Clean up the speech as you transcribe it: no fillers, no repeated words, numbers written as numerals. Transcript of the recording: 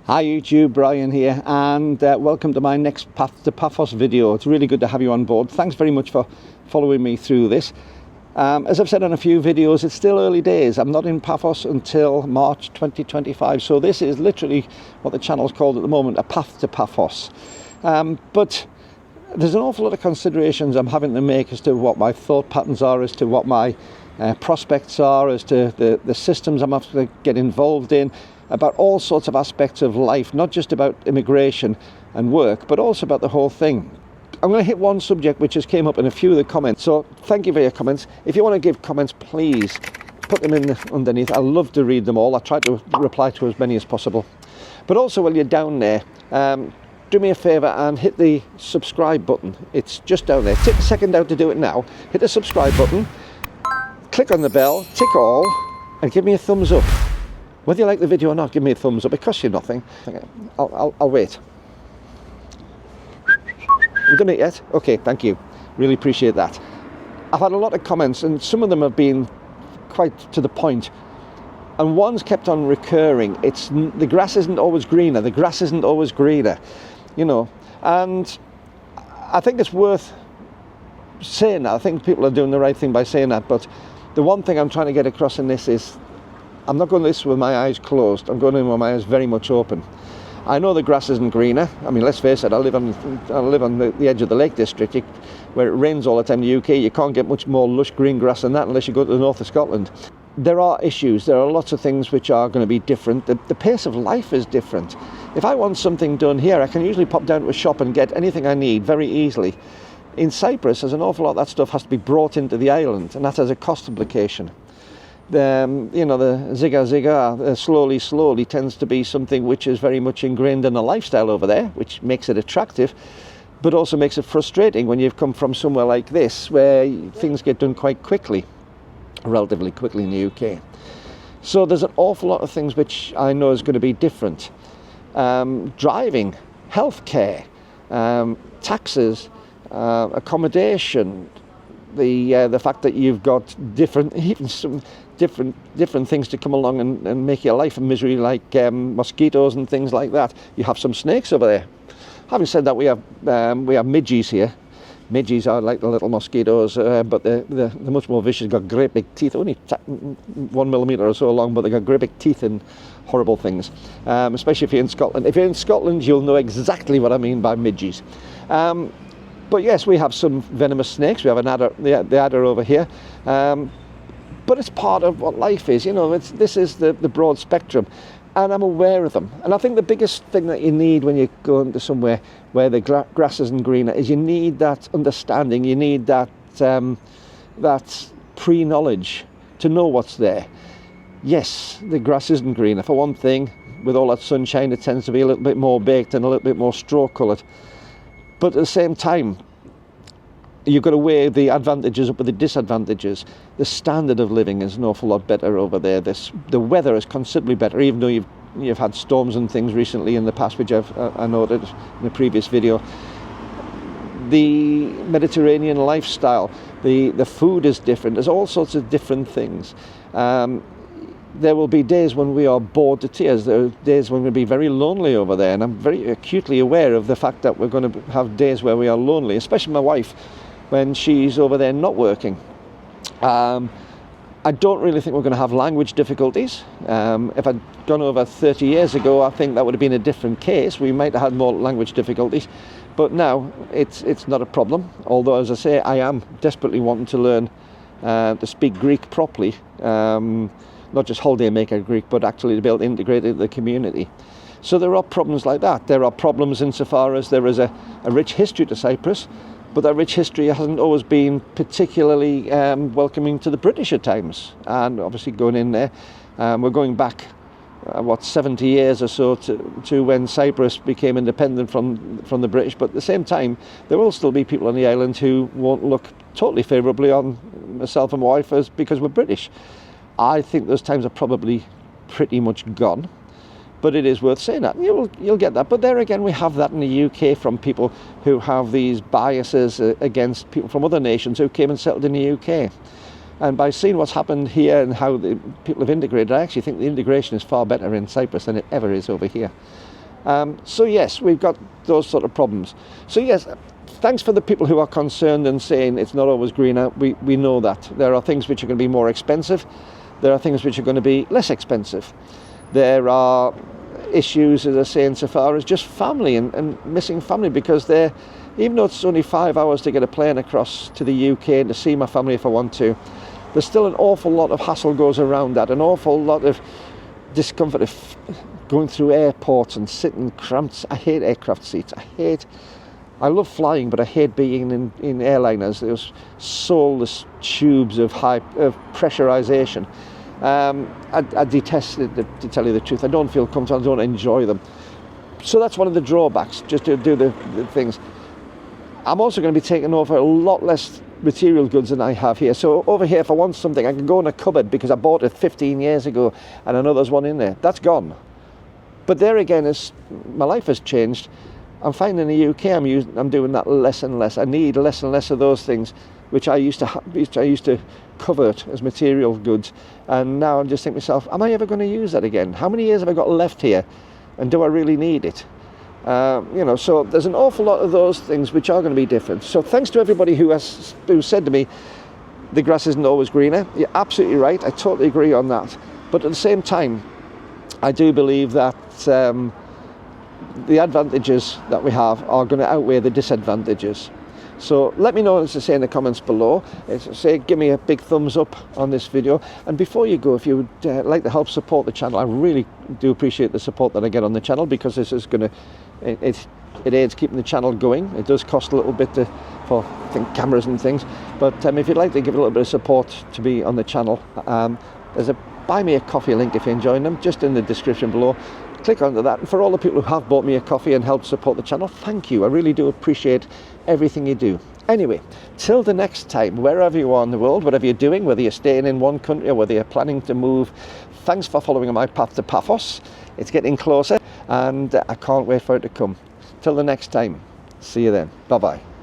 Hi YouTube, Brian here, and welcome to my next Path to Paphos video. It's really good to have you on board. Thanks very much for following me through this. As I've said on a few videos, it's still early days. I'm not in Paphos until March 2025, so this is literally what the channel's called at the moment, a Path to Paphos. But there's an awful lot of considerations I'm having to make as to what my thought patterns are, as to what my prospects are, as to the systems I'm having to get involved in, about all sorts of aspects of life, not just about immigration and work, but also about the whole thing. I'm going to hit one subject which has came up in a few of the comments, so thank you for your comments. If you want to give comments, please put them in underneath. I love to read them all. I try to reply to as many as possible. But also, while you're down there, do me a favour and hit the subscribe button. It's just down there. Take a second out to do it now. Hit the subscribe button, click on the bell, tick all, and give me a thumbs up. Whether you like the video or not, give me a thumbs up. It costs you nothing. Okay, I'll wait. You done it yet? Okay, thank you. Really appreciate that. I've had a lot of comments, and some of them have been quite to the point. And one's kept on recurring. It's the grass isn't always greener. The grass isn't always greener, you know. And I think it's worth saying that. I think people are doing the right thing by saying that. But the one thing I'm trying to get across in this is, I'm not going to this with my eyes closed. I'm going in with my eyes very much open. I know the grass isn't greener. I mean, let's face it, I live on the edge of the Lake District, where it rains all the time in the UK. You can't get much more lush green grass than that unless you go to the north of Scotland. There are issues. There are lots of things which are going to be different. The pace of life is different. If I want something done here, I can usually pop down to a shop and get anything I need very easily. In Cyprus, there's an awful lot of that stuff has to be brought into the island, and that has a cost implication. The zigga slowly tends to be something which is very much ingrained in the lifestyle over there, which makes it attractive, but also makes it frustrating when you've come from somewhere like this, where things get done quite quickly, relatively quickly in the UK. So there's an awful lot of things which I know is going to be different. Driving, healthcare, taxes, accommodation, the fact that you've got different things to come along and make your life a misery, like mosquitoes and things like that. You have some snakes over there. Having said that, we have midges here. Midges are like the little mosquitoes, but they're much more vicious. Got great big teeth, only 1 millimetre or so long, but they've got great big teeth and horrible things. Especially if you're in Scotland. If you're in Scotland, you'll know exactly what I mean by midges. But yes, we have some venomous snakes. We have an adder, the adder over here. But it's part of what life is, you know. This is the broad spectrum, and I'm aware of them. And I think the biggest thing that you need when you go into somewhere where the grass isn't greener is you need that understanding. You need that pre-knowledge to know what's there. Yes, the grass isn't greener. For one thing, with all that sunshine, it tends to be a little bit more baked and a little bit more straw-coloured. But at the same time, you've got to weigh the advantages up with the disadvantages. The standard of living is an awful lot better over there. The weather is considerably better, even though you've had storms and things recently in the past, which I noted in a previous video. The Mediterranean lifestyle, the food is different. There's all sorts of different things. There will be days when we are bored to tears. There are days when we'll be very lonely over there, and I'm very acutely aware of the fact that we're going to have days where we are lonely, especially my wife, when she's over there not working. I don't really think we're going to have language difficulties. If I'd gone over 30 years ago, I think that would have been a different case. We might have had more language difficulties, but now it's not a problem. Although, as I say, I am desperately wanting to learn to speak Greek properly. Not just holiday maker Greek, but actually to be able to integrate it into the community. So there are problems like that. There are problems insofar as there is a rich history to Cyprus, but that rich history hasn't always been particularly welcoming to the British at times. And obviously going in there, we're going back, 70 years or so to when Cyprus became independent from the British. But at the same time, there will still be people on the island who won't look totally favourably on myself and my wife because we're British. I think those times are probably pretty much gone, but it is worth saying that. You'll get that. But there again, we have that in the UK from people who have these biases against people from other nations who came and settled in the UK. And by seeing what's happened here and how the people have integrated, I actually think the integration is far better in Cyprus than it ever is over here. So yes, we've got those sort of problems. So yes, thanks for the people who are concerned and saying it's not always greener. We know that. There are things which are going to be more expensive. There are things which are going to be less expensive. There are issues, as I say, insofar as just family and missing family, because even though it's only 5 hours to get a plane across to the UK and to see my family if I want to, there's still an awful lot of hassle goes around that, an awful lot of discomfort of going through airports and sitting cramped. I hate aircraft seats. I love flying, but I hate being in airliners. Those soulless tubes of pressurization. I detest it, to tell you the truth. I don't feel comfortable. I don't enjoy them. So that's one of the drawbacks, just to do the things. I'm also going to be taking over a lot less material goods than I have here. So over here, if I want something, I can go in a cupboard because I bought it 15 years ago and I know there's one in there. That's gone. But there again, as my life has changed, I'm finding in the UK I'm doing that less and less. I need less and less of those things which I used to covet as material goods, and now I'm just thinking to myself, am I ever going to use that again? How many years have I got left here, and do I really need it? So there's an awful lot of those things which are going to be different. So thanks to everybody who said to me, the grass isn't always greener. You're absolutely right. I totally agree on that. But at the same time, I do believe that the advantages that we have are going to outweigh the disadvantages. So let me know, as I say, in the comments below. Give me a big thumbs up on this video. And before you go, if you would like to help support the channel, I really do appreciate the support that I get on the channel, because this is going to, it aids keeping the channel going. It does cost a little bit for cameras and things. But if you'd like to give a little bit of support to be on the channel, there's a buy me a coffee link if you're enjoying them, just in the description below. Click onto that. And for all the people who have bought me a coffee and helped support the channel, thank you. I really do appreciate everything you do. Anyway, till the next time, wherever you are in the world, whatever you're doing, whether you're staying in one country or whether you're planning to move, thanks for following my path to Paphos. It's getting closer and I can't wait for it to come. Till the next time, see you then. Bye-bye.